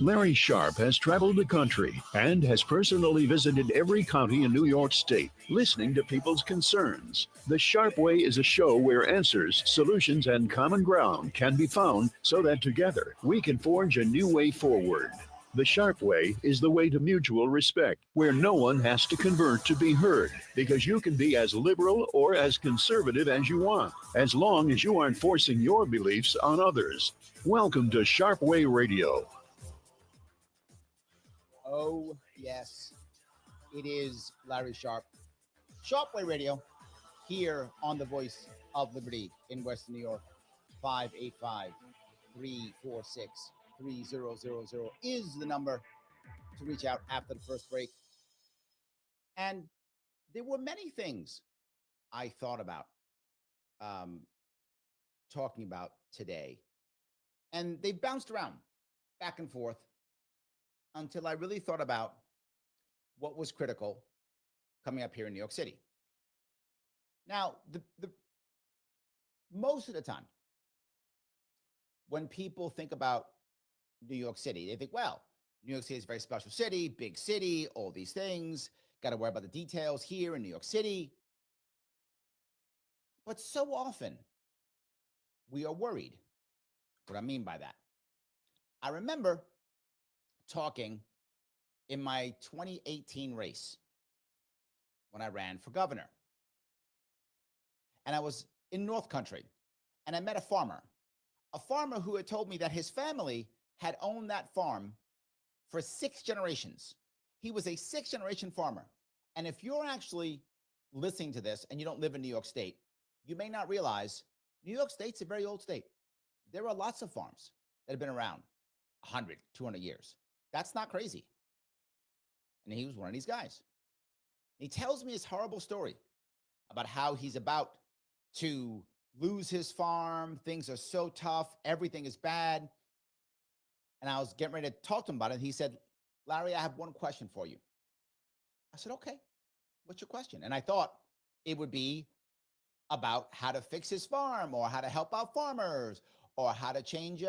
Larry Sharpe has traveled the country and has personally visited every county in New York State, listening to people's concerns. The Sharpe Way is a show where answers, solutions, and common ground can be found so that together we can forge a new way forward. The Sharpe Way is the way to mutual respect, where no one has to convert to be heard, because you can be as liberal or as conservative as you want, as long as you aren't forcing your beliefs on others. Welcome to Sharpe Way Radio. Oh, yes, it is Larry Sharpe. Sharpe Way Radio here on the Voice of Liberty in Western New York. 585-346-3000 is the number to reach out after the first break. And there were many things I thought about talking about today. And they bounced around back and forth until I really thought about what was critical coming up here in New York City. Now, the most of the time, when people think about New York City, they think, well, New York City is a very special city, big city, all these things, got to worry about the details here in New York City. But so often, we are worried. What I mean by that, I remember talking in my 2018 race when I ran for governor. And I was in North Country, and I met a farmer who had told me that his family had owned that farm for 6 generations. He was a 6th-generation farmer. And if you're actually listening to this and you don't live in New York State, you may not realize New York State's a very old state. There are lots of farms that have been around 100, 200 years. That's not crazy. And he was one of these guys. He tells me his horrible story about how he's about to lose his farm. Things are so tough. Everything is bad. And I was getting ready to talk to him about it. And he said, Larry, I have one question for you. I said, okay, what's your question? And I thought it would be about how to fix his farm or how to help out farmers or how to change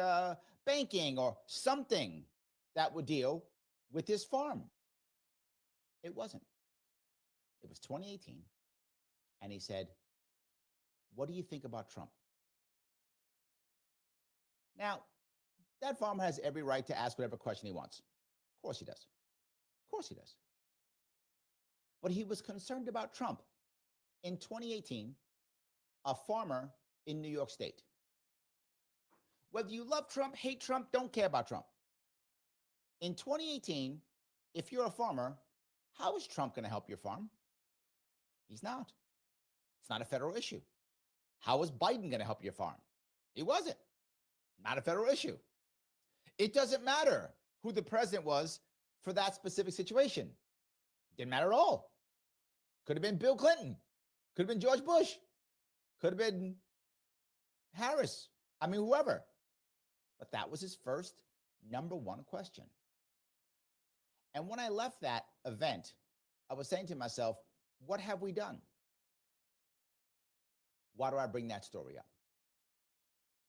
banking or something that would deal with his farm. It wasn't. It was 2018. And he said, what do you think about Trump? Now, that farmer has every right to ask whatever question he wants. Of course he does. Of course he does. But he was concerned about Trump. In 2018, a farmer in New York State. Whether you love Trump, hate Trump, don't care about Trump. In 2018, if you're a farmer, how is Trump going to help your farm? He's not. It's not a federal issue. How is Biden going to help your farm? He wasn't. Not a federal issue. It doesn't matter who the president was for that specific situation. Didn't matter at all. Could have been Bill Clinton. Could have been George Bush. Could have been Harris. I mean, whoever. But that was his first number one question. And when I left that event, I was saying to myself, what have we done? Why do I bring that story up?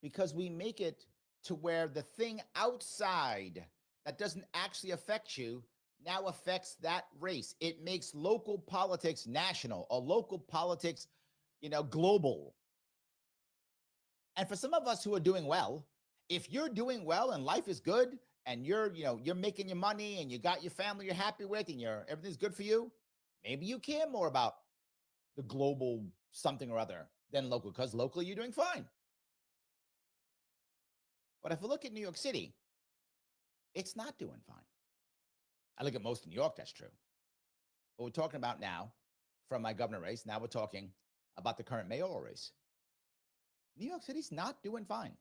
Because we make it to where the thing outside that doesn't actually affect you now affects that race. It makes local politics national or local politics, global. And for some of us who are doing well, if you're doing well and life is good and you're making your money and you got your family you're happy with and everything's good for you, maybe you care more about the global something or other than local, because locally you're doing fine. But if I look at New York City, it's not doing fine. I look at most of New York, that's true. But we're talking about now, from my governor race, now we're talking about the current mayoral race. New York City's not doing fine.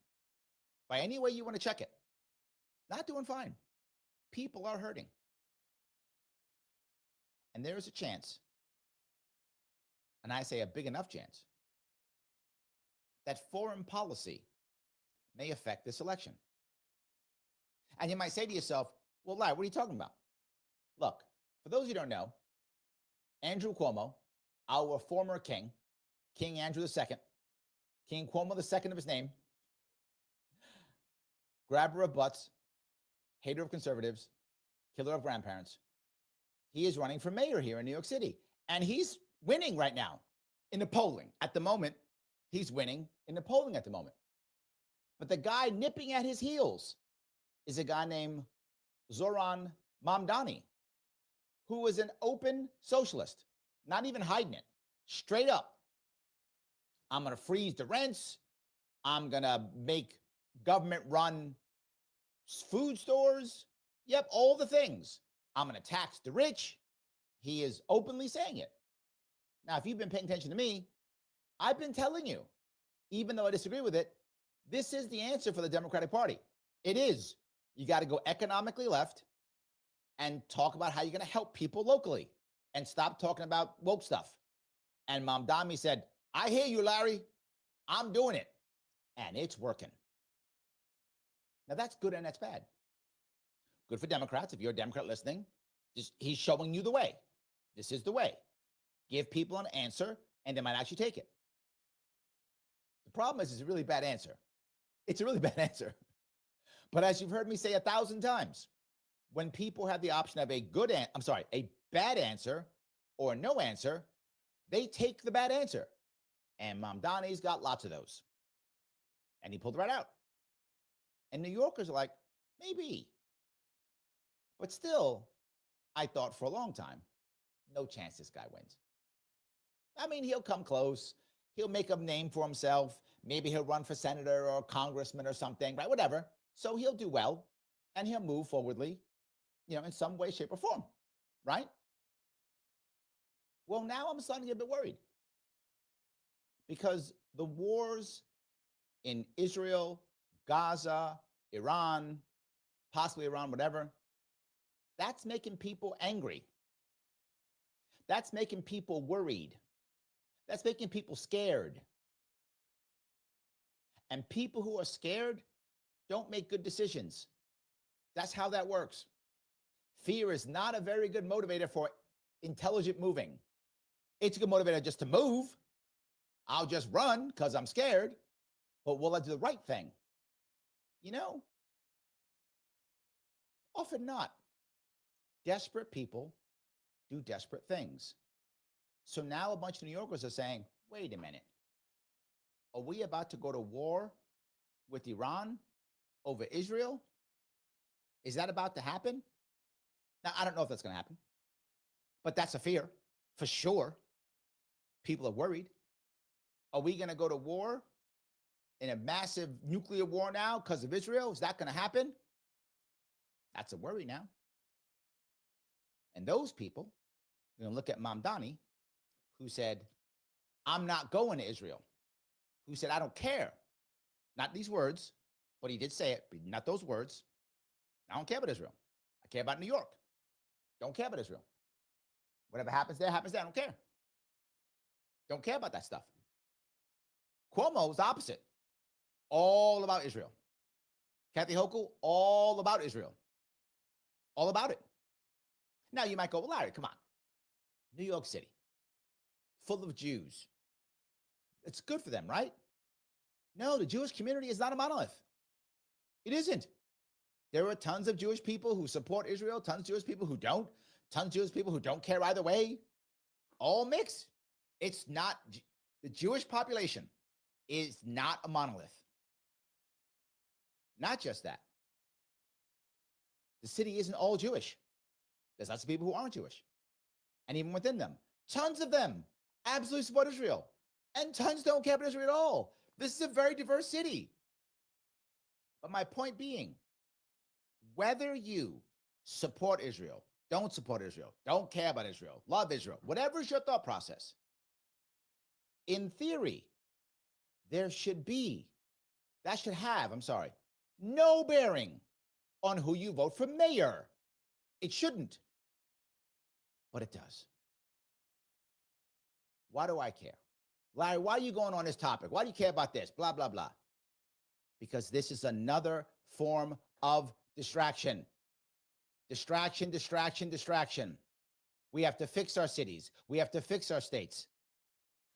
By any way you want to check it, not doing fine. People are hurting. And there is a chance, and I say a big enough chance, that foreign policy may affect this election. And you might say to yourself, well, Larry, what are you talking about? Look, for those who don't know, Andrew Cuomo, our former king, King Andrew II, King Cuomo, the second of his name, grabber of butts, hater of conservatives, killer of grandparents. He is running for mayor here in New York City. And he's winning right now in the polling. At the moment, he's winning in the polling at the moment. But the guy nipping at his heels is a guy named Zohran Mamdani, who is an open socialist, not even hiding it, straight up. I'm going to freeze the rents. I'm going to make government-run food stores. Yep, all the things. I'm going to tax the rich. He is openly saying it. Now, if you've been paying attention to me, I've been telling you, even though I disagree with it, this is the answer for the Democratic Party. It is. You got to go economically left and talk about how you're going to help people locally and stop talking about woke stuff. And Mamdani said, I hear you, Larry. I'm doing it. And it's working. Now, that's good and that's bad. Good for Democrats. If you're a Democrat listening, he's showing you the way. This is the way. Give people an answer, and they might actually take it. The problem is, it's a really bad answer. It's a really bad answer. But as you've heard me say 1,000 times, when people have the option of a bad answer or no answer, they take the bad answer. And Mamdani's got lots of those. And he pulled right out. And New Yorkers are like, maybe. But still, I thought for a long time, no chance this guy wins. I mean, he'll come close. He'll make a name for himself. Maybe he'll run for senator or congressman or something, right? Whatever. So he'll do well, and he'll move forwardly, in some way, shape, or form, right? Well, now I'm starting to get a bit worried because the wars in Israel, Gaza, Iran, possibly Iran, whatever, that's making people angry. That's making people worried. That's making people scared. And people who are scared don't make good decisions. That's how that works. Fear is not a very good motivator for intelligent moving. It's a good motivator just to move. I'll just run because I'm scared, but will I do the right thing? Often not. Desperate people do desperate things. So now a bunch of New Yorkers are saying, wait a minute. Are we about to go to war with Iran over Israel? Is that about to happen? Now, I don't know if that's going to happen, but that's a fear for sure. People are worried. Are we going to go to war in a massive nuclear war now because of Israel? Is that going to happen? That's a worry now. And those people, you're going to look at Mamdani, who said, I'm not going to Israel. Who said, I don't care. Not these words, but he did say it, but not those words. I don't care about Israel. I care about New York. Don't care about Israel. Whatever happens there, happens there. I don't care. Don't care about that stuff. Cuomo is the opposite. All about Israel. Kathy Hochul, all about Israel. All about it. Now you might go, well, Larry, come on. New York City, full of Jews. It's good for them, right? No, the Jewish community is not a monolith. It isn't. There are tons of Jewish people who support Israel, tons of Jewish people who don't, tons of Jewish people who don't care either way. All mixed. It's not, the Jewish population is not a monolith. Not just that. The city isn't all Jewish. There's lots of people who aren't Jewish. And even within them, tons of them absolutely support Israel. And tons don't care about Israel at all. This is a very diverse city. But my point being, whether you support Israel, don't support Israel, don't care about Israel, love Israel, whatever is your thought process, in theory, that should have, no bearing on who you vote for mayor. It shouldn't, but it does. Why do I care? Larry, why are you going on this topic? Why do you care about this? Blah, blah, blah. Because this is another form of distraction. Distraction, distraction, distraction. We have to fix our cities. We have to fix our states.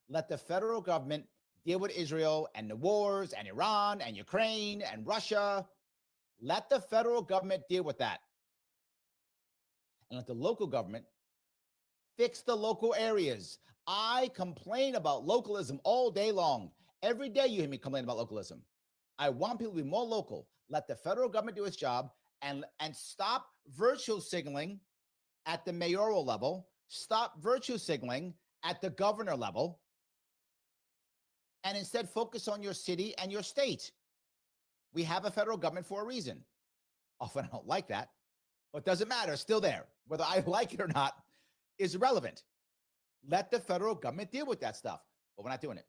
Let the federal government deal with Israel and the wars and Iran and Ukraine and Russia. Let the federal government deal with that. And let the local government fix the local areas. I complain about localism all day long. Every day you hear me complain about localism. I want people to be more local. Let the federal government do its job and stop virtue signaling at the mayoral level. Stop virtue signaling at the governor level. And instead focus on your city and your state. We have a federal government for a reason. Often I don't like that, but it doesn't matter. It's still there. Whether I like it or not is irrelevant. Let the federal government deal with that stuff, but we're not doing it.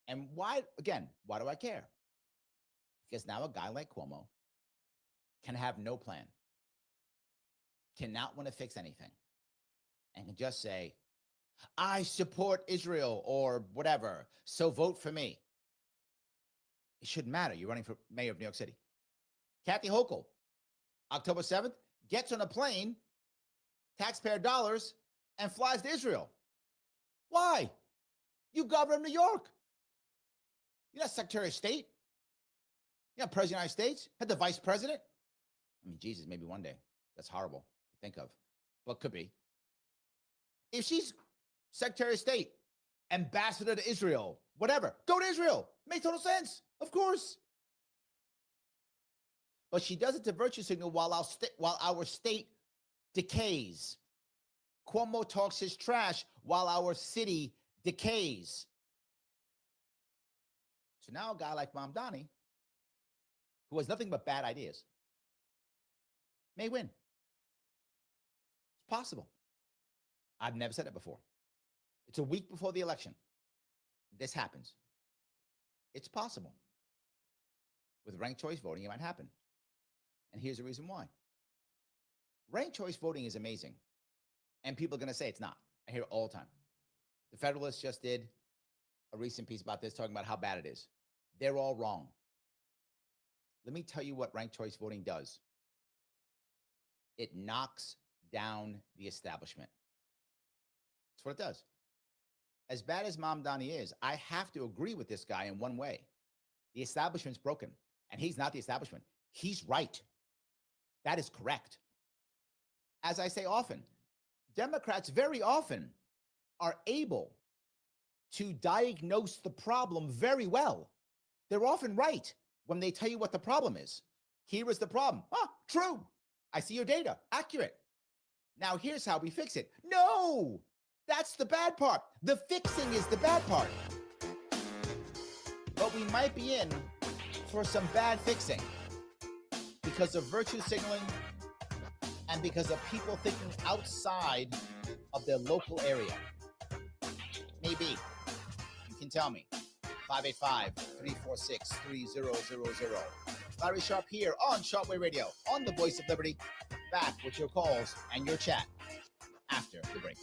And why, again, why do I care? Because now a guy like Cuomo can have no plan, cannot want to fix anything, and can just say, I support Israel or whatever, so vote for me. It shouldn't matter. You're running for mayor of New York City. Kathy Hochul, October 7th, gets on a plane, taxpayer dollars, and flies to Israel. Why? You governor of New York. You're not Secretary of State. You're not President of the United States. Had the vice president. I mean, Jesus, maybe one day. That's horrible to think of, but could be. If she's Secretary of State, ambassador to Israel, whatever, go to Israel. Makes total sense, of course. But she does it to virtue signal while our state decays. Cuomo talks his trash while our city decays. So now a guy like Mamdani, who has nothing but bad ideas, may win. It's possible. I've never said it before. It's a week before the election. This happens. It's possible. With ranked choice voting, it might happen. And here's the reason why. Ranked choice voting is amazing. And people are going to say it's not. I hear it all the time. The Federalist just did a recent piece about this, talking about how bad it is. They're all wrong. Let me tell you what ranked choice voting does. It knocks down the establishment. That's what it does. As bad as Mamdani is, I have to agree with this guy in one way. The establishment's broken, and he's not the establishment. He's right. That is correct. As I say often, Democrats very often are able to diagnose the problem very well. They're often right when they tell you what the problem is. Here is the problem. Ah, true. I see your data. Accurate. Now here's how we fix it. No, that's the bad part. The fixing is the bad part. But we might be in for some bad fixing because of virtue signaling and because of people thinking outside of their local area. Maybe. You can tell me. 585-346-3000. Larry Sharpe here on Sharpe Radio, on the Voice of Liberty. Back with your calls and your chat after the break.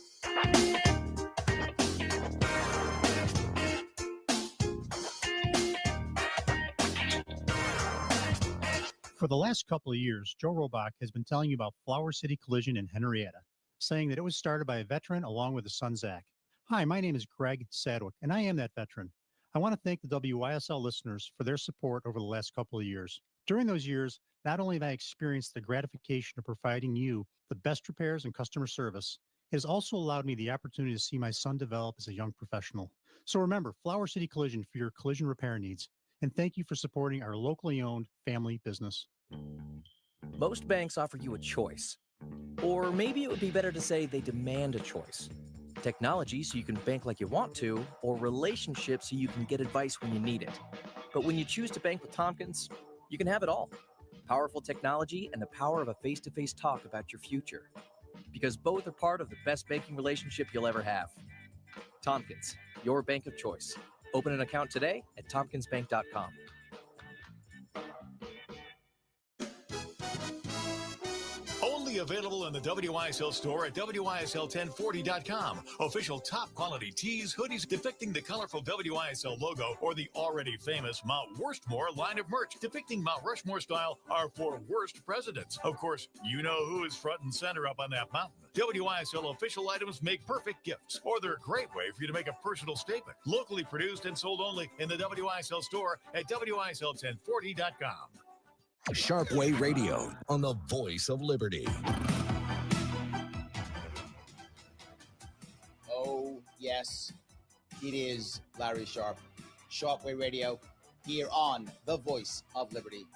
For the last couple of years, Joe Robach has been telling you about Flower City Collision in Henrietta, saying that it was started by a veteran along with his son, Zach. Hi, my name is Greg Sadwick, and I am that veteran. I want to thank the WYSL listeners for their support over the last couple of years. During those years, not only have I experienced the gratification of providing you the best repairs and customer service, it has also allowed me the opportunity to see my son develop as a young professional. So remember, Flower City Collision for your collision repair needs. And thank you for supporting our locally owned family business. Most banks offer you a choice. Or maybe it would be better to say they demand a choice. Technology so you can bank like you want to, or relationships so you can get advice when you need it. But when you choose to bank with Tompkins, you can have it all. Powerful technology and the power of a face-to-face talk about your future. Because both are part of the best banking relationship you'll ever have. Tompkins, your bank of choice. Open an account today at tompkinsbank.com. Only available in the WYSL store at WYSL1040.com. Official top quality tees, hoodies depicting the colorful WYSL logo or the already famous Mount Rushmore line of merch depicting Mount Rushmore style are for worst presidents. Of course, you know who is front and center up on that mountain. WYSL official items make perfect gifts, or they're a great way for you to make a personal statement. Locally produced and sold only in the WYSL store at WYSL1040.com. Sharpe Way Radio on the Voice of Liberty. Oh, yes, it is Larry Sharpe. Sharpe Way Radio here on the Voice of Liberty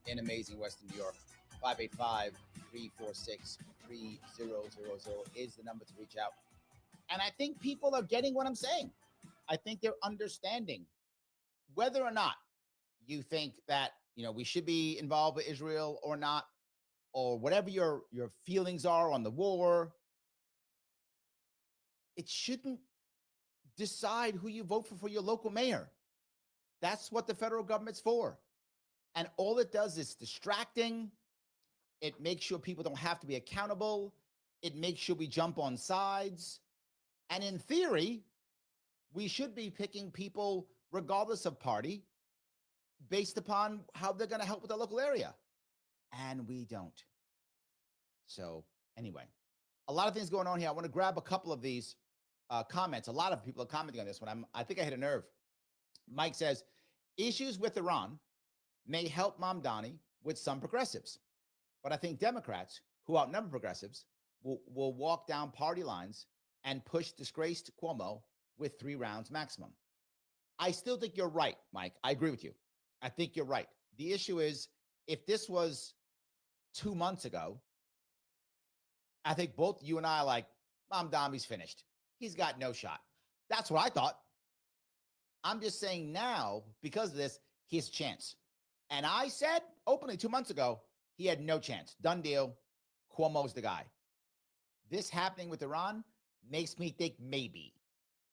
in amazing Western New York. 585-346-3000 is the number to reach out. And I think people are getting what I'm saying. I think they're understanding whether or not you think that, we should be involved with Israel or not, or whatever your feelings are on the war. It shouldn't decide who you vote for your local mayor. That's what the federal government's for. And all it does is distracting. It makes sure people don't have to be accountable. It makes sure we jump on sides. And in theory, we should be picking people regardless of party based upon how they're going to help with the local area. And we don't. So anyway, a lot of things going on here. I want to grab a couple of these comments. A lot of people are commenting on this one. I think I hit a nerve. Mike says, issues with Iran may help Mamdani with some progressives. But I think Democrats, who outnumber progressives, will walk down party lines and push disgraced Cuomo with 3 rounds maximum. I still think you're right, Mike. I agree with you. I think you're right. The issue is, if this was 2 months ago, I think both you and I are like, Mamdani's finished. He's got no shot. That's what I thought. I'm just saying now, because of this, he has a chance. And I said openly 2 months ago, he had no chance. Done deal. Cuomo's the guy. This happening with Iran makes me think maybe.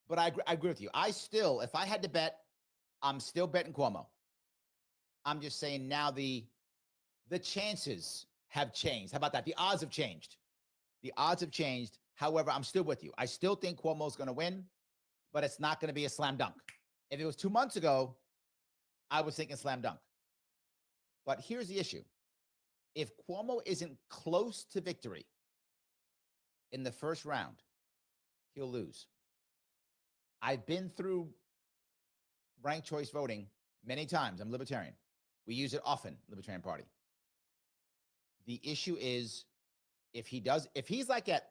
But I agree with you. If I had to bet, I'm still betting Cuomo. I'm just saying now the chances have changed. How about that? The odds have changed. The odds have changed. However, I'm still with you. I still think Cuomo's going to win, but it's not going to be a slam dunk. If it was 2 months ago, I was thinking slam dunk. But here's the issue. If Cuomo isn't close to victory in the first round, he'll lose. I've been through ranked choice voting many times. I'm libertarian. We use it often, Libertarian Party. The issue is, if he's like at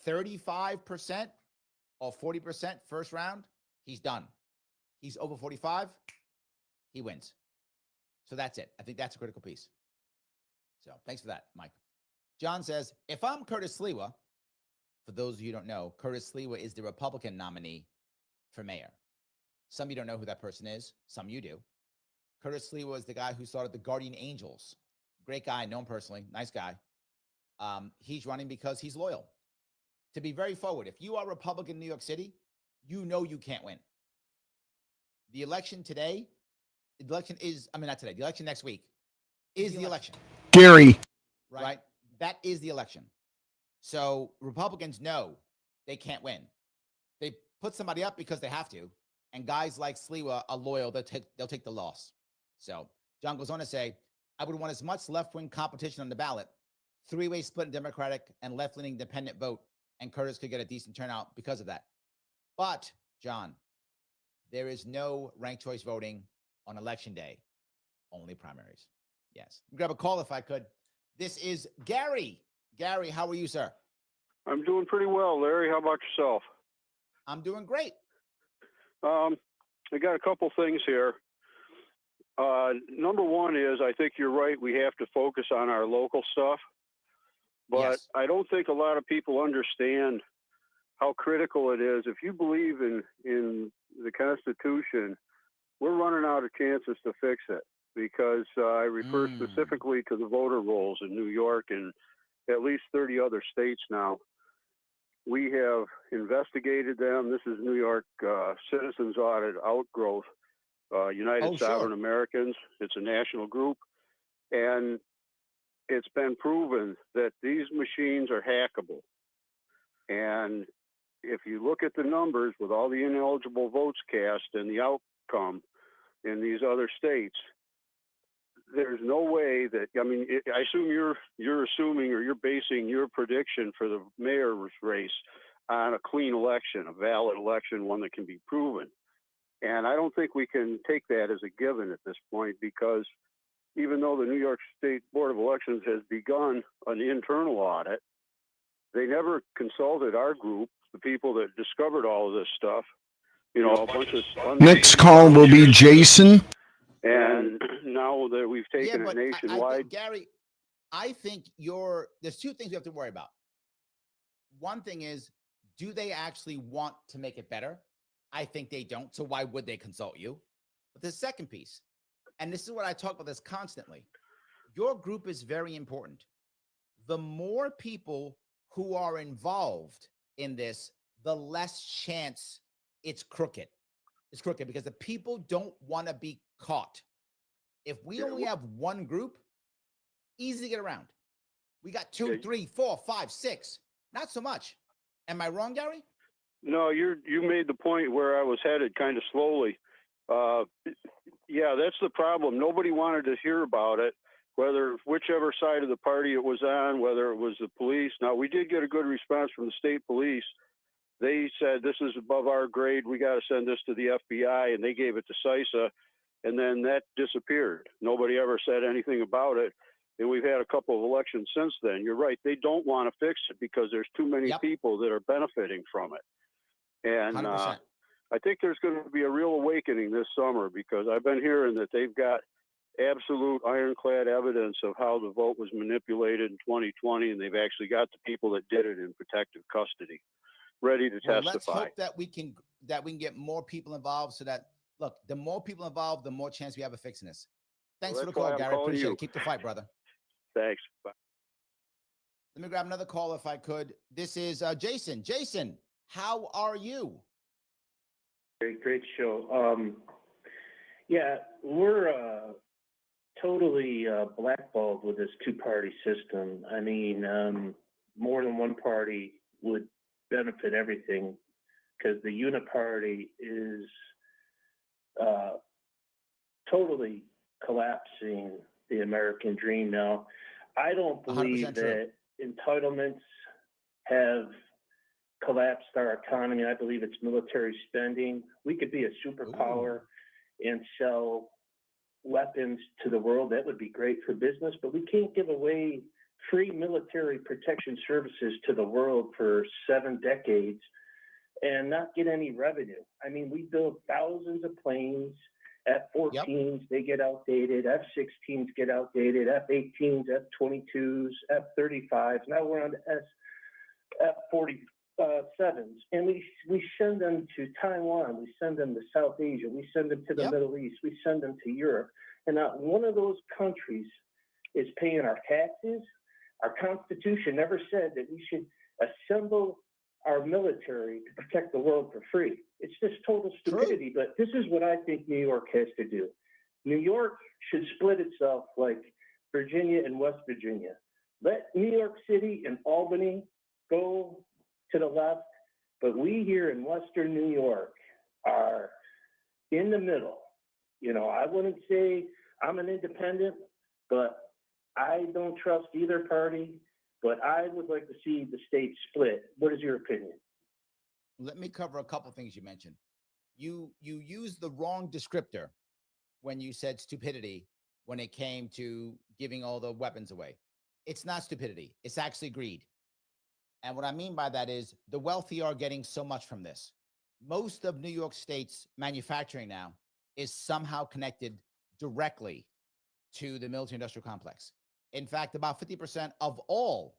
35% or 40% first round, he's done. He's over 45, he wins. So that's it. I think that's a critical piece. So thanks for that, Mike. John says, if I'm Curtis Sliwa, for those of you who don't know, Curtis Sliwa is the Republican nominee for mayor. Some of you don't know who that person is. Some of you do. Curtis Sliwa is the guy who started the Guardian Angels. Great guy, know him personally, nice guy. He's running because he's loyal. To be very forward, if you are Republican in New York City, you know you can't win. The election today, the election next week is the election. Gary. Right? That is the election. So Republicans know they can't win. They put somebody up because they have to. And guys like Sliwa are loyal. They'll take the loss. So John goes on to say, I would want as much left-wing competition on the ballot, 3-way split in Democratic and left-leaning independent vote, and Curtis could get a decent turnout because of that. But, John, there is no ranked choice voting on election day, only primaries. Yes. Grab a call if I could. This is Gary. Gary, how are you, sir? I'm doing pretty well, Larry. How about yourself? I'm doing great. I got a couple things here. Number one is, I think you're right. We have to focus on our local stuff. But Yes. I don't think a lot of people understand how critical it is. If you believe in the Constitution, we're running out of chances to fix it, because I refer specifically to the voter rolls in New York and at least 30 other states now. We have investigated them. This is New York Citizens Audit Outgrowth, United Sovereign Americans. It's a national group. And it's been proven that these machines are hackable. And if you look at the numbers with all the ineligible votes cast and the outcome in these other states, there's no way that, I assume you're assuming, or you're basing your prediction for the mayor's race on a clean election, a valid election, one that can be proven. And I don't think we can take that as a given at this point, because even though the New York State Board of Elections has begun an internal audit, they never consulted our group, the people that discovered all of this stuff. You know, a bunch of Next call will be Jason. And now that we've taken Yeah, it but I nationwide, think, Gary, I think there's two things we have to worry about. One thing is, do they actually want to make it better? I think they don't. So why would they consult you? But the second piece, and this is what I talk about this constantly, your group is very important. The more people who are involved in this, the less chance it's crooked. It's crooked because the people don't want to be caught. If we only have one group, easy to get around. We got 2, 3, 4, 5, 6. Not so much. Am I wrong, Gary? no, you made the point where I was headed kind of slowly. Yeah, that's the problem. Nobody wanted to hear about it, whichever side of the party it was on, whether it was the police. Now, we did get a good response from the state police. They said, this is above our grade. We got to send this to the FBI, and they gave it to CISA, and then that disappeared. Nobody ever said anything about it, and we've had a couple of elections since then. You're right. They don't want to fix it because there's too many people that are benefiting from it. And I think there's going to be a real awakening this summer because I've been hearing that they've got absolute ironclad evidence of how the vote was manipulated in 2020, and they've actually got the people that did it in protective custody, ready to testify. Let's hope that we can get more people involved so that, look, the more people involved, the more chance we have of fixing this. Thanks for the call, Gary. Appreciate it. Keep the fight, brother. Thanks. Bye. Let me grab another call if I could. This is Jason. Jason, how are you? Great show. Yeah, we're totally blackballed with this two-party system. I mean, more than one party would benefit everything because the uniparty is totally collapsing the American dream now. I don't believe that entitlements have collapsed our economy. I believe it's military spending. We could be a superpower and sell weapons to the world. That would be great for business, but we can't give away free military protection services to the world for 7 decades and not get any revenue. I mean, we build thousands of planes. F-14s, they get outdated. F-16s get outdated. F-18s, F-22s, F-35s. Now we're on the F-47s. And we send them to Taiwan. We send them to South Asia. We send them to the Middle East. We send them to Europe. And not one of those countries is paying our taxes. Our Constitution never said that we should assemble our military to protect the world for free. It's just total stupidity, but this is what I think New York has to do. New York should split itself like Virginia and West Virginia. Let New York City and Albany go to the left, but we here in Western New York are in the middle. You know, I wouldn't say I'm an independent, but I don't trust either party. But I would like to see the state split. What is your opinion? Let me cover a couple things you mentioned. You used the wrong descriptor when you said stupidity when it came to giving all the weapons away. It's not stupidity. It's actually greed. And what I mean by that is the wealthy are getting so much from this. Most of New York State's manufacturing now is somehow connected directly to the military-industrial complex. In fact, about 50% of all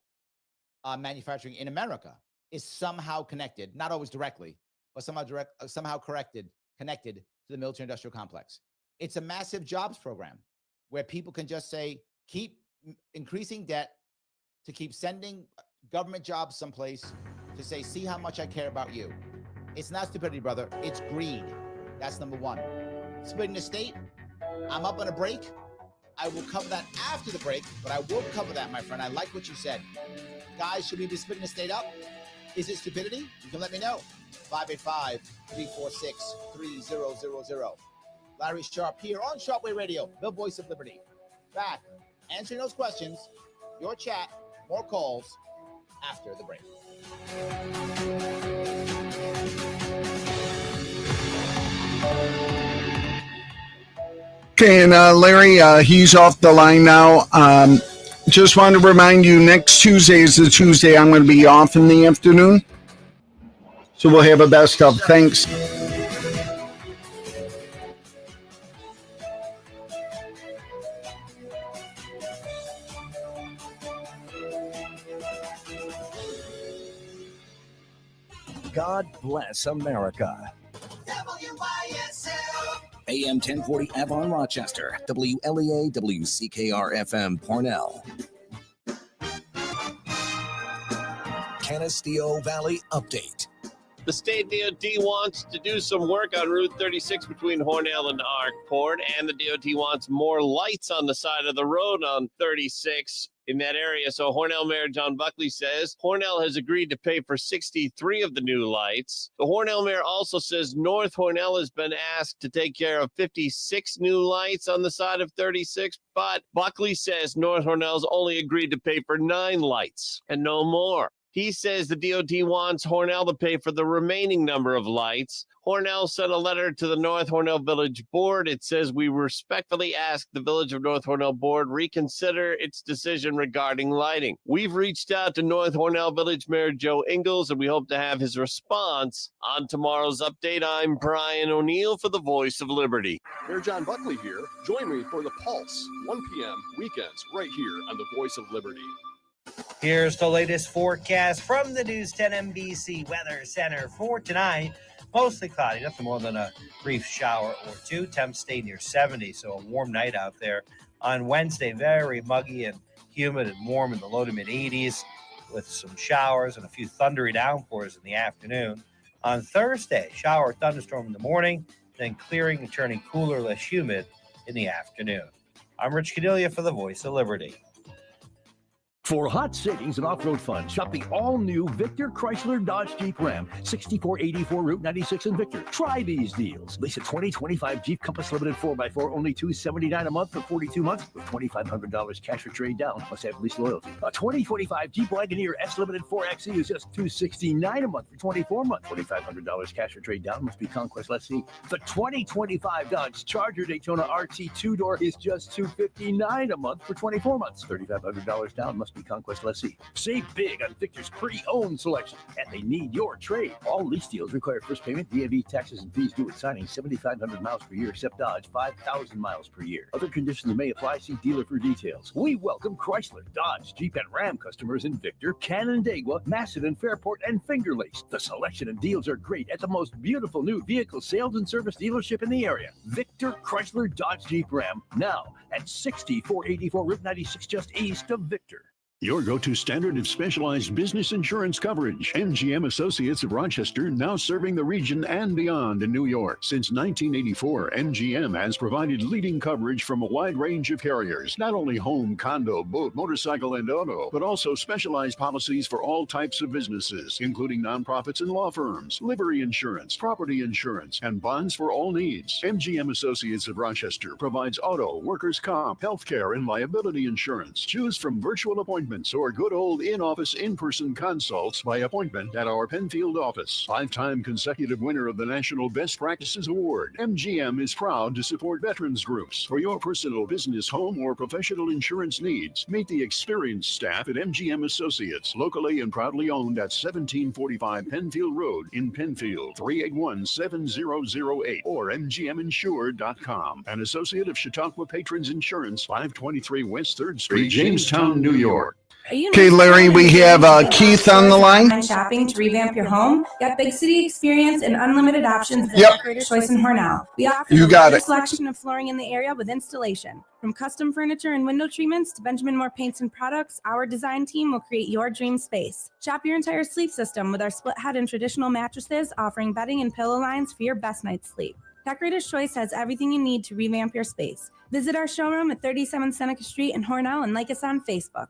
manufacturing in America is somehow connected, not always directly, but somehow connected to the military-industrial complex. It's a massive jobs program where people can just say, keep increasing debt to keep sending government jobs someplace to say, see how much I care about you. It's not stupidity, brother. It's greed. That's number one. Splitting the state. I'm up on a break. I will cover that after the break, but I will cover that, my friend. I like what you said. Guys, should we be splitting the state up? Is it stupidity? You can let me know. 585-346-3000. Larry Sharpe here on Sharpe Radio, the voice of liberty. Back, answering those questions, your chat, more calls after the break. Okay, and Larry, he's off the line now. Just wanted to remind you, next Tuesday is the Tuesday I'm going to be off in the afternoon. So we'll have a best of. Thanks. God bless America. WYSL. AM 1040 Avon, Rochester. WLEA WCKR FM Pornell. Canisteo Valley Update. The state DOT wants to do some work on Route 36 between Hornell and Arkport, and the DOT wants more lights on the side of the road on 36 in that area. So Hornell Mayor John Buckley says Hornell has agreed to pay for 63 of the new lights. The Hornell Mayor also says North Hornell has been asked to take care of 56 new lights on the side of 36, but Buckley says North Hornell's only agreed to pay for 9 lights and no more. He says the DOT wants Hornell to pay for the remaining number of lights. Hornell sent a letter to the North Hornell Village Board. It says, we respectfully ask the Village of North Hornell Board reconsider its decision regarding lighting. We've reached out to North Hornell Village Mayor Joe Ingles, and we hope to have his response on tomorrow's update. I'm Brian O'Neill for the Voice of Liberty. Mayor John Buckley here. Join me for the Pulse, 1 p.m. weekends, right here on the Voice of Liberty. Here's the latest forecast from the News 10 NBC Weather Center for tonight. Mostly cloudy, nothing more than a brief shower or two. Temps stay near 70, so a warm night out there. On Wednesday, very muggy and humid and warm in the low to mid 80s with some showers and a few thundery downpours in the afternoon. On Thursday, shower or thunderstorm in the morning, then clearing and turning cooler, less humid in the afternoon. I'm Rich Cadilia for the Voice of Liberty. For hot savings and off-road fun, shop the all-new Victor Chrysler Dodge Jeep Ram, 6484 Route 96 in Victor. Try these deals. Lease a 2025 Jeep Compass Limited 4x4, only $279 a month for 42 months with $2,500 cash or trade down. Must have lease loyalty. A 2025 Jeep Wagoneer S Limited 4XE is just $269 a month for 24 months. $2,500 cash or trade down. Must be Conquest lessee. The 2025 Dodge Charger Daytona RT 2-door is just $259 a month for 24 months. $3,500 down. Must be Conquest lessee. Save big on Victor's pre-owned selection, and they need your trade. All lease deals require first payment, DMV, taxes, and fees due at signing. 7,500 miles per year, except Dodge, 5,000 miles per year. Other conditions may apply. See dealer for details. We welcome Chrysler, Dodge, Jeep, and Ram customers in Victor, Canandaigua, Macedon, Fairport, and Finger Lakes. The selection and deals are great at the most beautiful new vehicle sales and service dealership in the area. Victor Chrysler Dodge Jeep Ram, now at 6484 Route 96, just east of Victor. Your go-to standard of specialized business insurance coverage. MGM Associates of Rochester, now serving the region and beyond in New York. Since 1984, MGM has provided leading coverage from a wide range of carriers. Not only home, condo, boat, motorcycle, and auto, but also specialized policies for all types of businesses, including nonprofits and law firms, livery insurance, property insurance, and bonds for all needs. MGM Associates of Rochester provides auto, workers' comp, healthcare, and liability insurance. Choose from virtual appointments or good old in-office, in-person consults by appointment at our Penfield office. 5-time consecutive winner of the National Best Practices Award. MGM is proud to support veterans groups. For your personal, business, home, or professional insurance needs, meet the experienced staff at MGM Associates, locally and proudly owned at 1745 Penfield Road in Penfield, 381-7008 or mgminsured.com. An associate of Chautauqua Patrons Insurance, 523 West 3rd Street, Jamestown, New York. Okay, Larry, we have Keith on the line. Shopping to revamp your home? Got big city experience and unlimited options at Decorator's Choice in Hornell. We offer the largest selection of flooring in the area with installation. From custom furniture and window treatments to Benjamin Moore paints and products, our design team will create your dream space. Shop your entire sleep system with our split head and traditional mattresses, offering bedding and pillow lines for your best night's sleep. Decorator's Choice has everything you need to revamp your space. Visit our showroom at 37 Seneca Street in Hornell and like us on Facebook.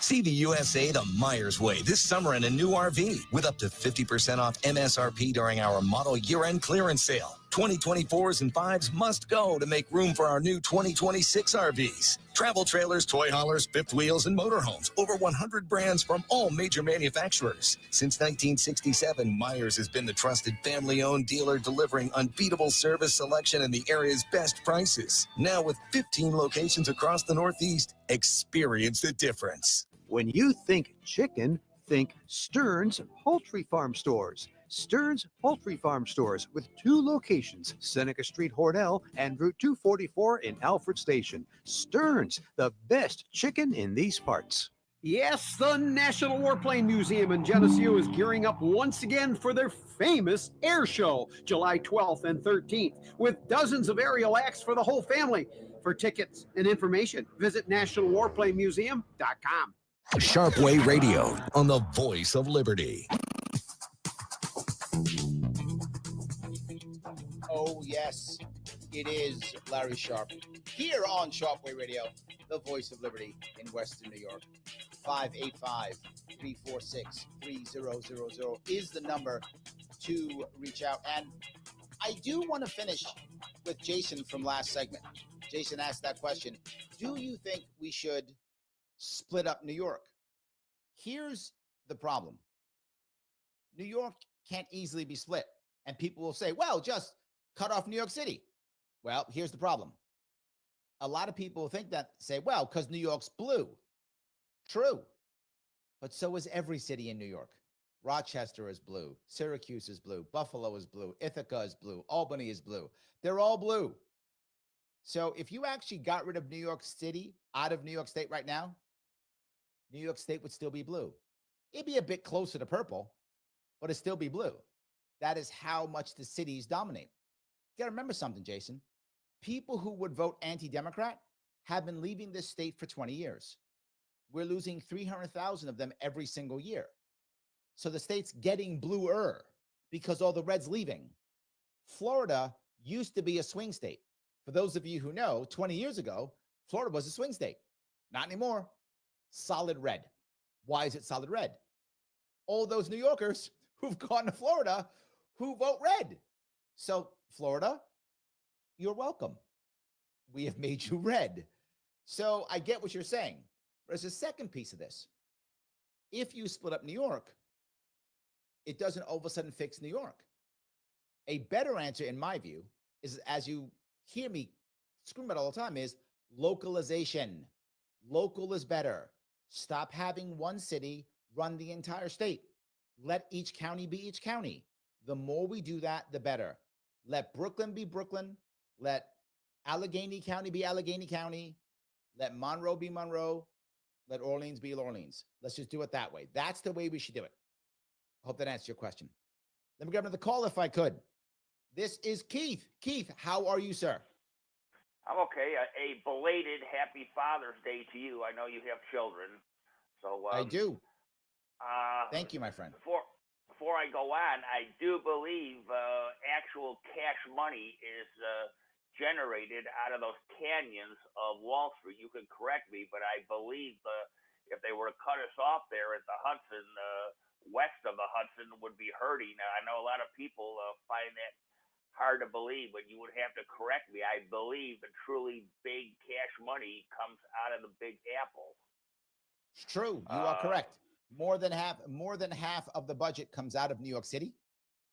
See the USA the Myers way this summer in a new RV with up to 50% off MSRP during our model year-end clearance sale. 2024s and 5s must go to make room for our new 2026 RVs. Travel trailers, toy haulers, fifth wheels, and motorhomes. Over 100 brands from all major manufacturers. Since 1967, Myers has been the trusted family-owned dealer delivering unbeatable service, selection, and the area's best prices. Now with 15 locations across the Northeast, experience the difference. When you think chicken, think Stearns Poultry Farm Stores. Stearns Poultry Farm Stores with 2 locations, Seneca Street, Hornell, and Route 244 in Alfred Station. Stearns, the best chicken in these parts. Yes, the National Warplane Museum in Geneseo is gearing up once again for their famous air show, July 12th and 13th, with dozens of aerial acts for the whole family. For tickets and information, visit nationalwarplanemuseum.com. Sharpe Way Radio on the Voice of Liberty. Oh, yes, it is Larry Sharpe here on Sharpe Way Radio, the voice of liberty in Western New York. 585-346-3000 is the number to reach out. And I do want to finish with Jason from last segment. Jason asked that question. Do you think we should split up New York? Here's the problem. New York can't easily be split. And people will say, well, just cut off New York City. Well, here's the problem. A lot of people think that, say, well, because New York's blue. True. But so is every city in New York. Rochester is blue. Syracuse is blue. Buffalo is blue. Ithaca is blue. Albany is blue. They're all blue. So if you actually got rid of New York City out of New York State right now, New York State would still be blue. It'd be a bit closer to purple, but it'd still be blue. That is how much the cities dominate. You got to remember something, Jason. People who would vote anti-Democrat have been leaving this state for 20 years. We're losing 300,000 of them every single year. So the state's getting bluer because all the red's leaving. Florida used to be a swing state. For those of you who know, 20 years ago, Florida was a swing state. Not anymore. Solid red. Why is it solid red? All those New Yorkers who've gone to Florida who vote red. So Florida, you're welcome. We have made you red. So I get what you're saying. But there's a second piece of this. If you split up New York, it doesn't all of a sudden fix New York. A better answer, in my view, is, as you hear me scream about all the time, is localization. Local is better. Stop having one city run the entire state. Let each county be each county. The more we do that, the better. Let Brooklyn be Brooklyn. Let Allegheny County be Allegheny County. Let Monroe be Monroe. Let Orleans be Orleans. Let's just do it that way. That's the way we should do it. I hope that answers your question. Let me grab another call if I could. This is Keith. Keith, how are you, sir? I'm okay. A belated Happy Father's Day to you. I know you have children. So I do. Thank you, my friend. Before I go on, I do believe actual cash money is generated out of those canyons of Wall Street. You can correct me, but I believe if they were to cut us off there at the Hudson, west of the Hudson, would be hurting. I know a lot of people find that hard to believe, but you would have to correct me. I believe the truly big cash money comes out of the Big Apple. It's true. You are correct. More than half of the budget comes out of New York City.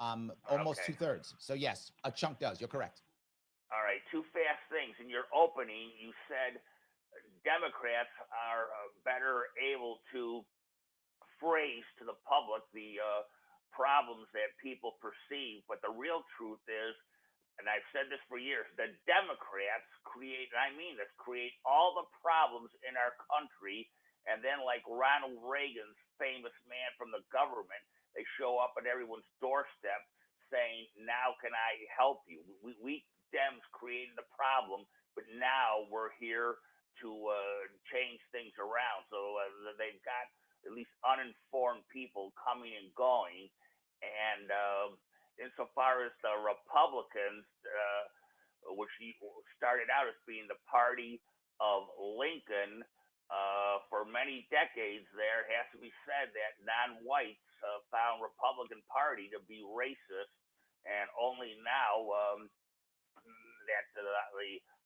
Almost Okay. 2/3. So yes, a chunk does. You're correct. All right, two fast things. In your opening, you said Democrats are better able to phrase to the public the problems that people perceive. But the real truth is, and I've said this for years, the Democrats create, and I mean this, create all the problems in our country. And then, like Ronald Reagan's famous man from the government, they show up at everyone's doorstep saying, now can I help you? We Dems created the problem, but now we're here to change things around. So they've got at least uninformed people coming and going. And insofar as the Republicans, which started out as being the party of Lincoln, for many decades there, it has to be said that non-whites found Republican Party to be racist and only now that the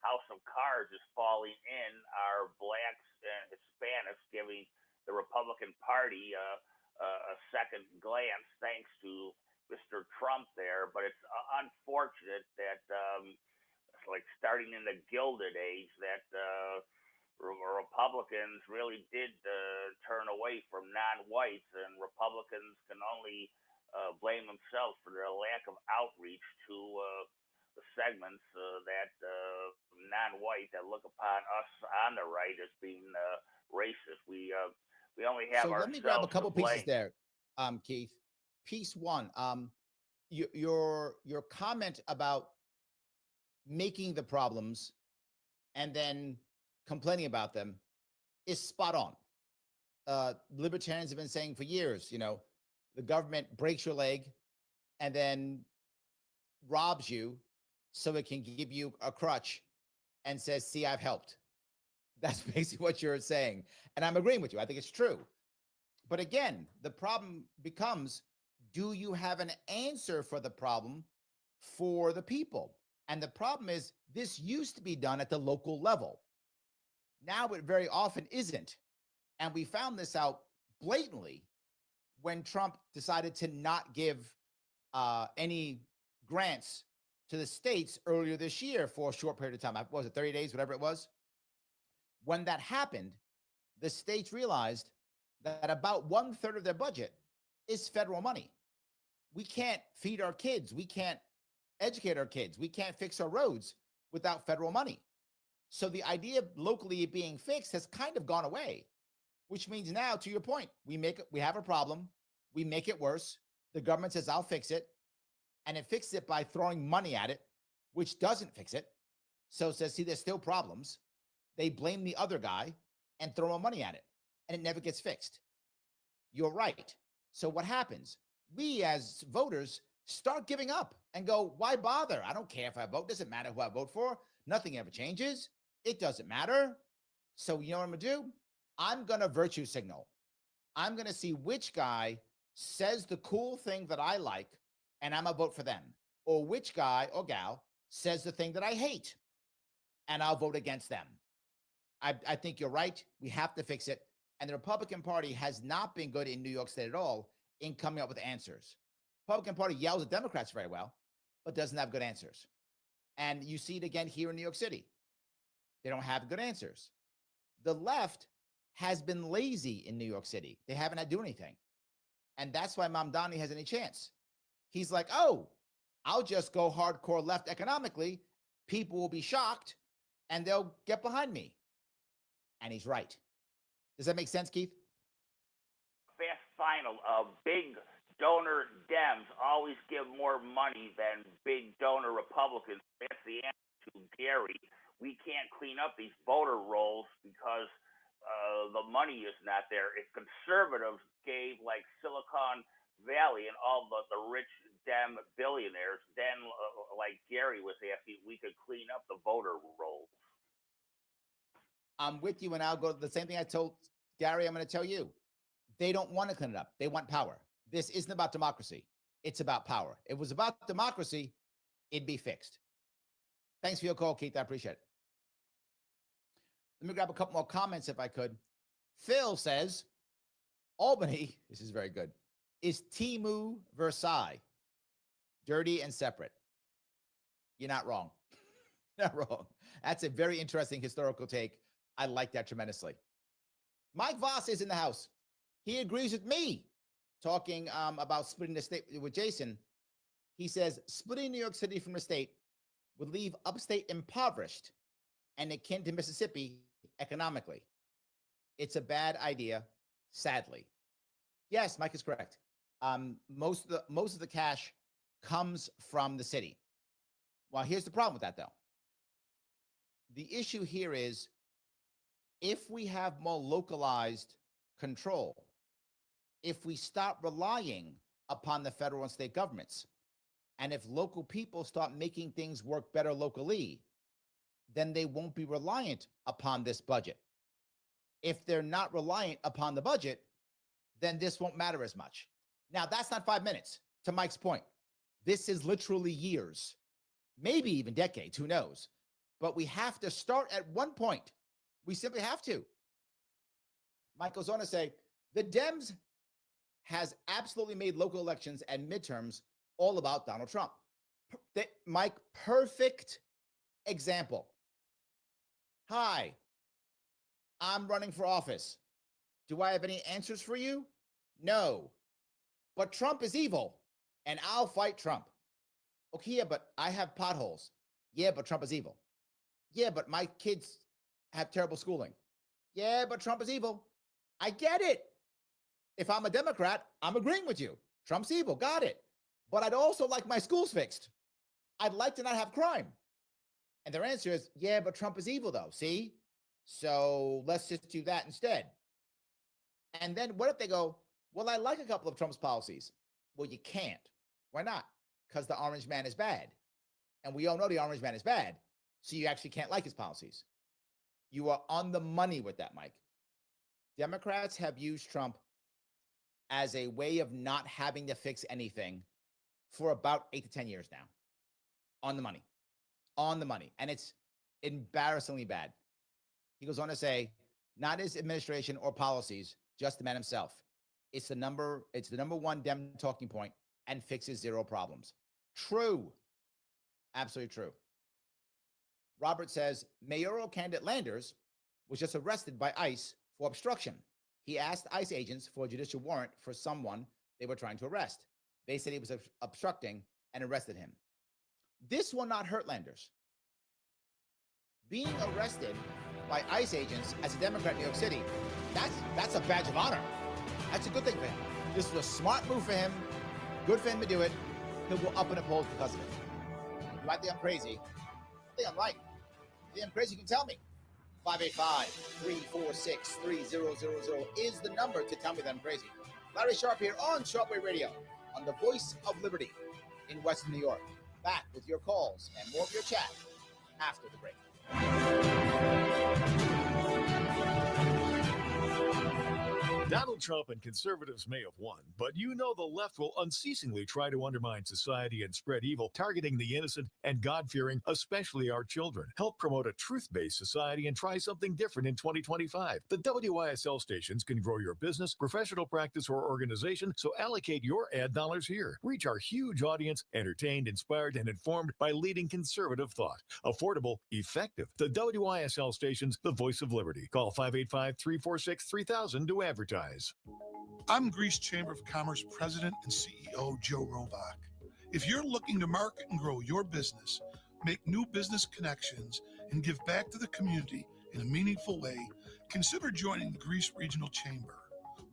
House of Cards is falling in are blacks and Hispanics giving the Republican Party a second glance thanks to Mr. Trump there. But it's unfortunate that it's like starting in the Gilded Age that Republicans really did turn away from non-whites, and Republicans can only blame themselves for their lack of outreach to the segments that non-white that look upon us on the right as being racist. We only have so ourselves. Let me grab a couple to blame. pieces there, Keith. Piece one, your comment about making the problems and then complaining about them is spot on. Libertarians have been saying for years, the government breaks your leg and then robs you so it can give you a crutch and says, see, I've helped. That's basically what you're saying. And I'm agreeing with you. I think it's true. But again, the problem becomes, do you have an answer for the problem for the people? And the problem is, this used to be done at the local level. Now it very often isn't. And we found this out blatantly when Trump decided to not give any grants to the states earlier this year for a short period of time. What was it, 30 days, whatever it was? When that happened, the states realized that about 1/3 of their budget is federal money. We can't feed our kids. We can't educate our kids. We can't fix our roads without federal money. So the idea of locally being fixed has kind of gone away, which means now, to your point, we have a problem. We make it worse. The government says, I'll fix it. And it fixes it by throwing money at it, which doesn't fix it. So it says, see, there's still problems. They blame the other guy and throw more money at it, and it never gets fixed. You're right. So what happens? We as voters start giving up and go, why bother? I don't care if I vote. Doesn't matter who I vote for. Nothing ever changes. It doesn't matter. So you know what I'm going to do? I'm going to virtue signal. I'm going to see which guy says the cool thing that I like, and I'm going to vote for them. Or which guy or gal says the thing that I hate, and I'll vote against them. I think you're right. We have to fix it. And the Republican Party has not been good in New York State at all in coming up with answers. Republican Party yells at Democrats very well, but doesn't have good answers. And you see it again here in New York City. They don't have good answers. The left has been lazy in New York City. They haven't had to do anything. And that's why Mamdani has any chance. He's like, oh, I'll just go hardcore left economically. People will be shocked and they'll get behind me. And he's right. Does that make sense, Keith? Fast final. Big donor Dems always give more money than big donor Republicans. That's the answer to Gary. We can't clean up these voter rolls because the money is not there. If conservatives gave like Silicon Valley and all the rich Dem billionaires, then like Gary was asking, we could clean up the voter rolls. I'm with you, and I'll go the same thing I told Gary. I'm going to tell you. They don't want to clean it up. They want power. This isn't about democracy. It's about power. If it was about democracy, it'd be fixed. Thanks for your call, Keith. I appreciate it. Let me grab a couple more comments if I could. Phil says, Albany, this is very good, is Timu Versailles, dirty and separate. You're not wrong. Not wrong. That's a very interesting historical take. I like that tremendously. Mike Voss is in the house. He agrees with me talking about splitting the state with Jason. He says, splitting New York City from the state would leave upstate impoverished and akin to Mississippi economically. It's a bad idea, sadly. Yes, Mike is correct. Most of the cash comes from the city. Well, here's the problem with that, though. The issue here is if we have more localized control, if we stop relying upon the federal and state governments, and if local people start making things work better locally, then they won't be reliant upon this budget. If they're not reliant upon the budget, then this won't matter as much. Now, that's not 5 minutes, to Mike's point. This is literally years, maybe even decades, who knows? But we have to start at one point. We simply have to. Mike goes on to say, the Dems has absolutely made local elections and midterms all about Donald Trump. Mike, perfect example. Hi, I'm running for office. Do I have any answers for you? No. But Trump is evil, and I'll fight Trump. Okay, yeah, but I have potholes. Yeah, but Trump is evil. Yeah, but my kids have terrible schooling. Yeah, but Trump is evil. I get it. If I'm a Democrat, I'm agreeing with you. Trump's evil. Got it. But I'd also like my schools fixed. I'd like to not have crime. And their answer is, yeah, but Trump is evil, though. See? So let's just do that instead. And then what if they go, well, I like a couple of Trump's policies. Well, you can't. Why not? Because the orange man is bad. And we all know the orange man is bad. So you actually can't like his policies. You are on the money with that, Mike. Democrats have used Trump as a way of not having to fix anything for about 8 to 10 years now. On the money. On the money. And it's embarrassingly bad. He goes on to say, not his administration or policies, just the man himself. It's the number one Dem talking point and fixes zero problems. True. Absolutely true. Robert says, mayoral candidate Landers was just arrested by ICE for obstruction. He asked ICE agents for a judicial warrant for someone they were trying to arrest. They said he was obstructing and arrested him. This will not hurt Landers. Being arrested by ICE agents as a Democrat in New York City, that's a badge of honor. That's a good thing for him. This was a smart move for him. Good for him to do it. He'll go up in the polls because of it. You might think I'm crazy. I think I'm right. If you think I'm crazy, you can tell me. 585-346-3000 is the number to tell me that I'm crazy. Larry Sharpe here on Sharpe Radio, on the Voice of Liberty in Western New York. Back with your calls and more of your chat after the break. Donald Trump and conservatives may have won, but you know the left will unceasingly try to undermine society and spread evil, targeting the innocent and God-fearing, especially our children. Help promote a truth-based society and try something different in 2025. The WYSL stations can grow your business, professional practice, or organization, so allocate your ad dollars here. Reach our huge audience, entertained, inspired, and informed by leading conservative thought. Affordable, effective. The WYSL stations, the voice of liberty. Call 585-346-3000 to advertise. I'm Greece Chamber of Commerce President and CEO Joe Robach. If you're looking to market and grow your business, make new business connections, and give back to the community in a meaningful way, consider joining the Greece Regional Chamber.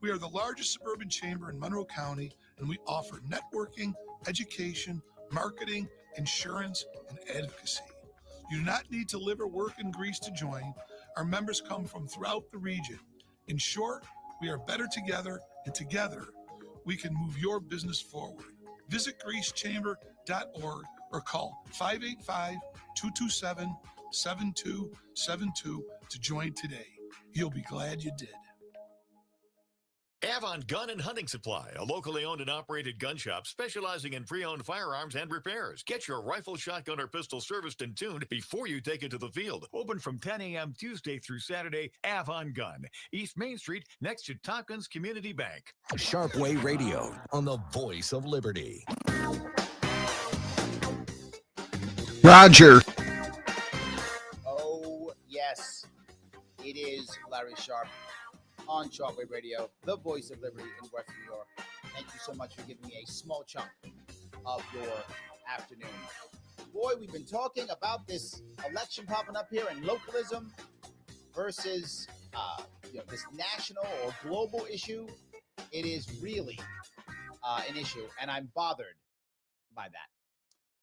We are the largest suburban chamber in Monroe County, and we offer networking, education, marketing, insurance, and advocacy. You do not need to live or work in Greece to join. Our members come from throughout the region. In short, we are better together, and together we can move your business forward. Visit greecechamber.org or call 585-227-7272 to join today. You'll be glad you did. Avon Gun and Hunting Supply, a locally owned and operated gun shop specializing in pre-owned firearms and repairs. Get your rifle, shotgun, or pistol serviced and tuned before you take it to the field. Open from 10 a.m. Tuesday through Saturday. Avon Gun, East Main Street, next to Tompkins Community Bank. Sharpe Radio on the Voice of Liberty. Roger. Oh, yes. It is Larry Sharpe on Sharpe Radio, the voice of liberty in Western New York. Thank you so much for giving me a small chunk of your afternoon. Boy, we've been talking about this election popping up here and localism versus this national or global issue. It is really an issue, and I'm bothered by that.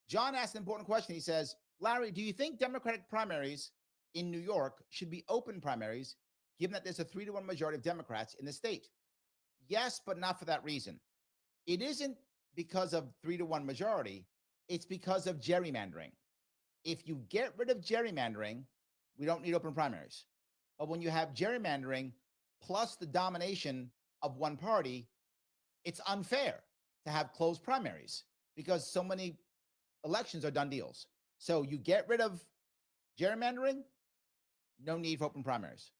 John asked an important question. He says, Larry, do you think Democratic primaries in New York should be open primaries, given that there's a 3-1 majority of Democrats in the state? Yes, but not for that reason. It isn't because of 3-1 majority. It's because of gerrymandering. If you get rid of gerrymandering, we don't need open primaries. But when you have gerrymandering plus the domination of one party, it's unfair to have closed primaries. because so many elections are done deals. So you get rid of gerrymandering, no need for open primaries.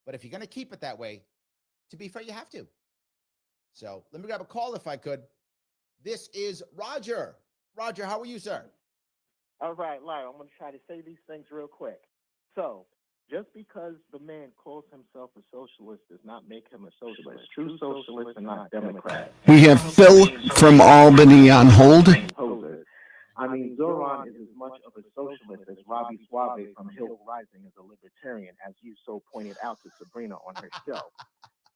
But if you're going to keep it that way, to be fair, you have to. So let me grab a call if I could. This is Roger. Roger, how are you, sir? All right, Larry, I'm going to try to say these things real quick. So, just because the man calls himself a socialist does not make him a socialist. True socialists are not Democrats. We have Phil from Albany on hold. I mean, Zohran is as much of a socialist as Robbie Suave from Hill Rising is a libertarian, as you so pointed out to Sabrina on her show.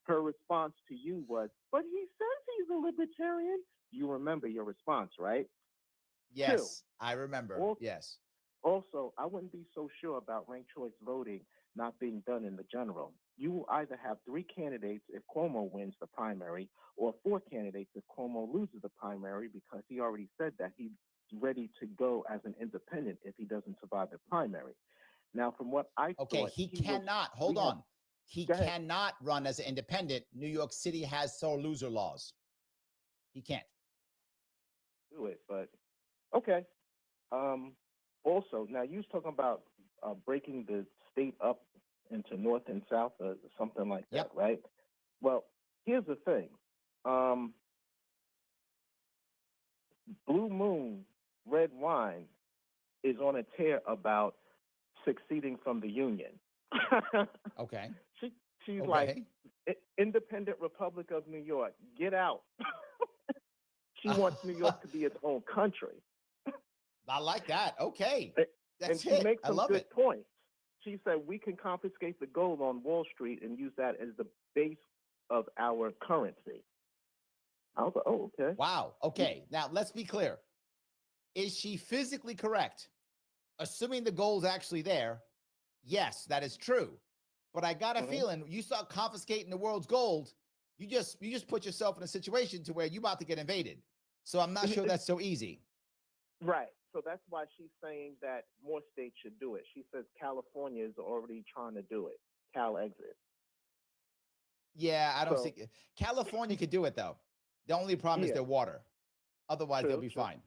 Her response to you was, but he says he's a libertarian. You remember your response, right? Yes, I remember. Yes. Also, I wouldn't be so sure about ranked choice voting not being done in the general. You will either have 3 candidates if Cuomo wins the primary, or 4 candidates if Cuomo loses the primary, because he already said that he's ready to go as an independent if he doesn't survive the primary. Now, from what I thought, he cannot. Hold on. He cannot run as an independent. New York City has sole loser laws. He can't do it, but okay. Also, now you was talking about breaking the state up into North and South or something like that, right? Well, here's the thing. Blue Moon, Red Wine is on a tear about succeeding from the Union. Okay. She's like, Independent Republic of New York, get out. She wants New York to be its own country. I like that. Okay. And she makes some good points. She said we can confiscate the gold on Wall Street and use that as the base of our currency. I was like, oh, okay. Wow. Okay. Now, let's be clear. Is she physically correct? Assuming the gold's actually there, yes, that is true. But I got a feeling you start confiscating the world's gold, you just put yourself in a situation to where you're about to get invaded. So I'm not sure that's so easy. Right. So that's why she's saying that more states should do it. She says California is already trying to do it. Cal exit. Yeah, I don't think California could do it though. The only problem is their water. Otherwise, they'll be fine.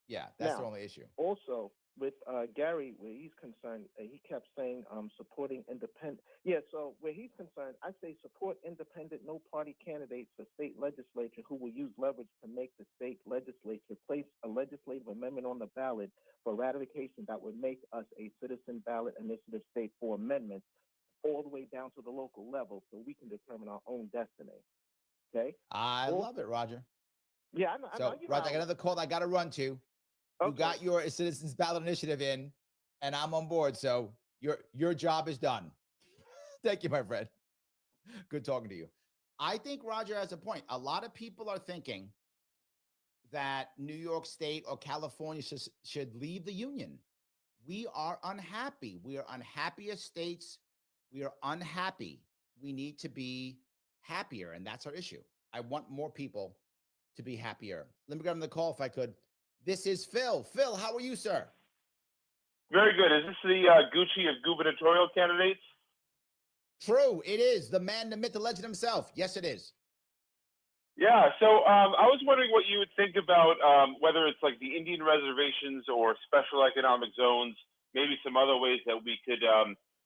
Yeah, that's the only issue. Also, with Gary, where he's concerned, he kept saying supporting independent. Yeah, so where he's concerned, I say support independent, no party candidates for state legislature who will use leverage to make the state legislature place a legislative amendment on the ballot for ratification that would make us a citizen ballot initiative state for amendments all the way down to the local level so we can determine our own destiny. Okay? I love it, Roger. Yeah, I know. So, Roger, I got another call I got to run to. You got your citizens ballot initiative in, and I'm on board. So your job is done. Thank you, my friend. Good talking to you. I think Roger has a point. A lot of people are thinking that New York State or California should leave the union. We are unhappy. We are unhappy as states. We are unhappy. We need to be happier, and that's our issue. I want more people to be happier. Let me grab him the call if I could. This is Phil. Phil, how are you, sir? Very good. Is this the Gucci of gubernatorial candidates? True, it is. The man, the myth, the legend himself. Yes, it is. Yeah, so I was wondering what you would think about whether it's like the Indian reservations or special economic zones, maybe some other ways that we could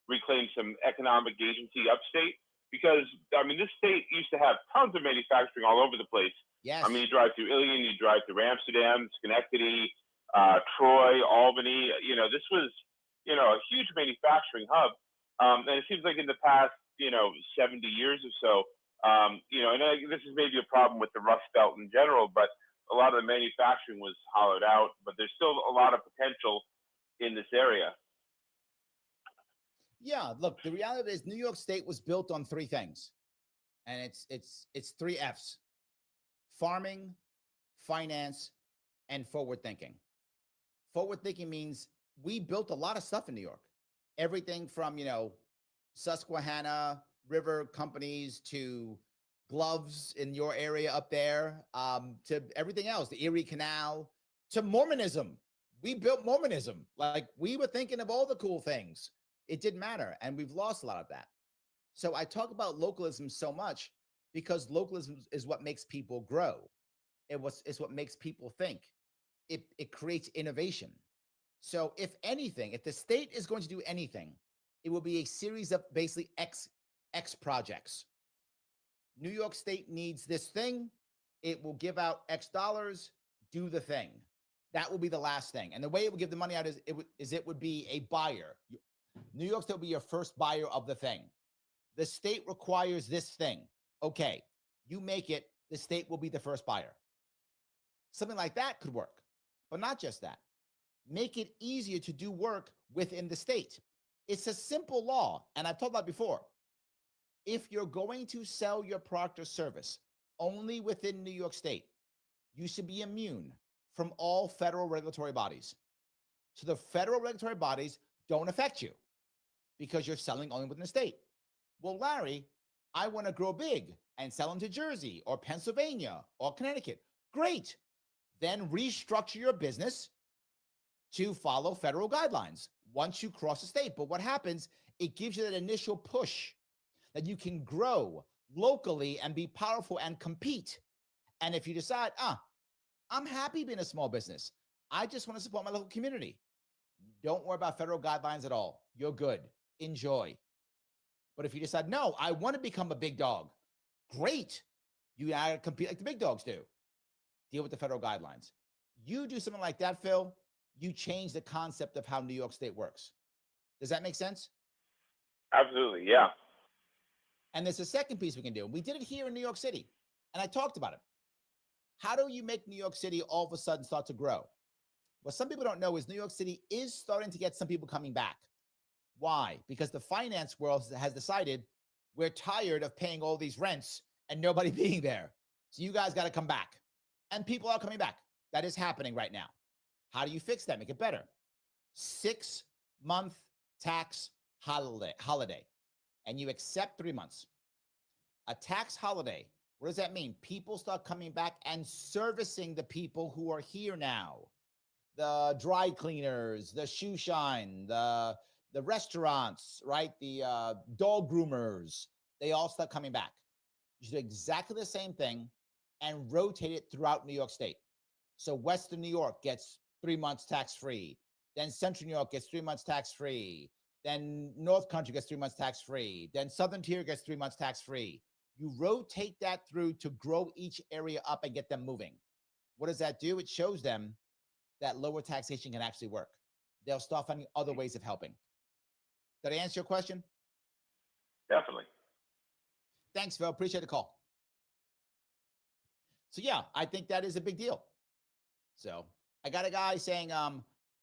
reclaim some economic agency upstate. Because, I mean, this state used to have tons of manufacturing all over the place. Yes. I mean, you drive through Ilion, you drive through Amsterdam, Schenectady, Troy, Albany. You know, this was, you know, a huge manufacturing hub. And it seems like in the past, 70 years or so, and this is maybe a problem with the Rust Belt in general, but a lot of the manufacturing was hollowed out, but there's still a lot of potential in this area. Yeah, look, the reality is New York State was built on 3 things. And it's 3 F's. Farming, finance, and forward thinking. Forward thinking means we built a lot of stuff in New York. Everything from, Susquehanna River companies to gloves in your area up there, to everything else, the Erie Canal, to Mormonism. We built Mormonism. Like, we were thinking of all the cool things. It didn't matter, and we've lost a lot of that. So I talk about localism so much because localism is what makes people grow. It's what makes people think. it creates innovation. So if anything, if the state is going to do anything, it will be a series of basically X projects. New York State needs this thing. It will give out X dollars, do the thing. That will be the last thing. And the way it would give the money out is it would be a buyer. New York State will be your first buyer of the thing. The state requires this thing. Okay, you make it, the state will be the first buyer. Something like that could work, but not just that. Make it easier to do work within the state. It's a simple law, and I've talked about it before. If you're going to sell your product or service only within New York State, you should be immune from all federal regulatory bodies. So the federal regulatory bodies don't affect you because you're selling only within the state. Well, Larry, I want to grow big and sell them to Jersey or Pennsylvania or Connecticut. Great. Then restructure your business to follow federal guidelines once you cross the state. But what happens, it gives you that initial push that you can grow locally and be powerful and compete. And if you decide, I'm happy being a small business, I just want to support my local community, don't worry about federal guidelines at all. You're good. Enjoy. But if you decide, no, I want to become a big dog, great. You gotta compete like the big dogs do. Deal with the federal guidelines. You do something like that, Phil, you change the concept of how New York State works. Does that make sense? Absolutely, yeah. And there's a second piece we can do. We did it here in New York City, and I talked about it. How do you make New York City all of a sudden start to grow? What some people don't know is New York City is starting to get some people coming back. Why? Because the finance world has decided we're tired of paying all these rents and nobody being there. So you guys got to come back. And people are coming back. That is happening right now. How do you fix that? Make it better. 6-month tax holiday. And you accept 3 months. A tax holiday. What does that mean? People start coming back and servicing the people who are here now. The dry cleaners, the shoe shine, the restaurants, right? The dog groomers, they all start coming back. You should do exactly the same thing and rotate it throughout New York State. So Western New York gets 3 months tax-free. Then Central New York gets 3 months tax-free. Then North Country gets 3 months tax-free. Then Southern Tier gets 3 months tax-free. You rotate that through to grow each area up and get them moving. What does that do? It shows them that lower taxation can actually work. They'll start finding other ways of helping. Did I answer your question? Definitely. Thanks, Phil. Appreciate the call. So yeah, I think that is a big deal. So I got a guy saying,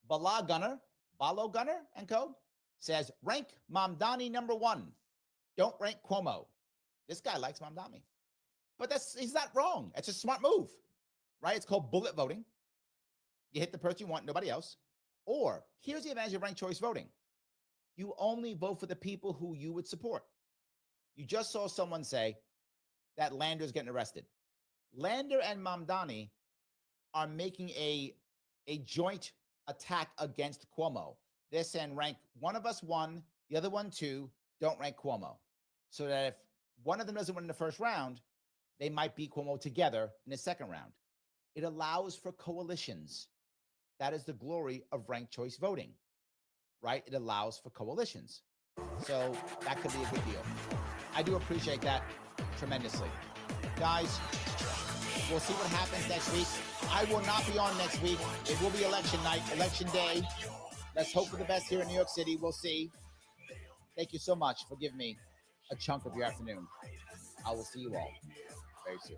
Balo Gunner and Co. says, rank Mamdani #1. Don't rank Cuomo. This guy likes Mamdani. But he's not wrong. It's a smart move, right? It's called bullet voting. You hit the person you want, nobody else. Or here's the advantage of ranked choice voting. You only vote for the people who you would support. You just saw someone say that Lander's getting arrested. Lander and Mamdani are making a joint attack against Cuomo. They're saying rank one of us 1, the other one 2, don't rank Cuomo. So that if one of them doesn't win in the first round, they might beat Cuomo together in the second round. It allows for coalitions. That is the glory of ranked choice voting, right? It allows for coalitions. So that could be a good deal. I do appreciate that tremendously. Guys, we'll see what happens next week. I will not be on next week. It will be election night, election day. Let's hope for the best here in New York City. We'll see. Thank you so much for giving me a chunk of your afternoon. I will see you all very soon.